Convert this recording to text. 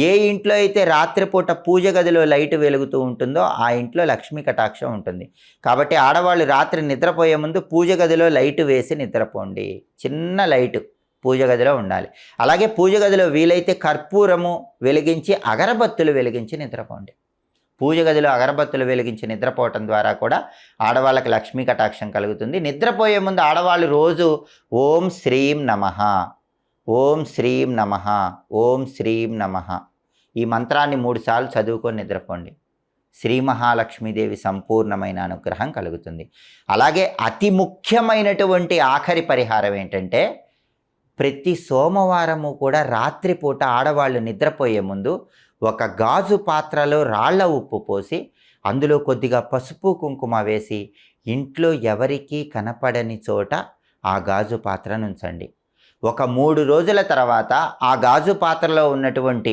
ఏ ఇంట్లో అయితే రాత్రిపూట పూజ గదిలో లైట్ వెలుగుతూ ఉంటుందో ఆ ఇంట్లో లక్ష్మీ కటాక్షం ఉంటుంది. కాబట్టి ఆడవాళ్ళు రాత్రి నిద్రపోయే ముందు పూజ గదిలో లైట్ వేసి నిద్రపోండి. చిన్న లైటు పూజ గదిలో ఉండాలి. అలాగే పూజ గదిలో వీలైతే కర్పూరము వెలిగించి అగరబత్తులు వెలిగించి నిద్రపోండి. పూజ గదిలో అగరబత్తులు వెలిగించి నిద్రపోవటం ద్వారా కూడా ఆడవాళ్ళకి లక్ష్మీ కటాక్షం కలుగుతుంది. నిద్రపోయే ముందు ఆడవాళ్ళు రోజు ఓం శ్రీం నమః, ఓం శ్రీం నమః, ఓం శ్రీం నమః ఈ మంత్రాన్ని 3 సార్లు చదువుకొని నిద్రపోండి. శ్రీ మహాలక్ష్మీదేవి సంపూర్ణమైన అనుగ్రహం కలుగుతుంది. అలాగే అతి ముఖ్యమైనటువంటి ఆఖరి పరిహారం ఏంటంటే, ప్రతి సోమవారము కూడా రాత్రిపూట ఆడవాళ్ళు నిద్రపోయే ముందు ఒక గాజు పాత్రలో రాళ్ల ఉప్పు పోసి అందులో కొద్దిగా పసుపు కుంకుమ వేసి ఇంట్లో ఎవరికీ కనపడని చోట ఆ గాజు పాత్రను ఉంచండి. ఒక 3 రోజుల తర్వాత ఆ గాజు పాత్రలో ఉన్నటువంటి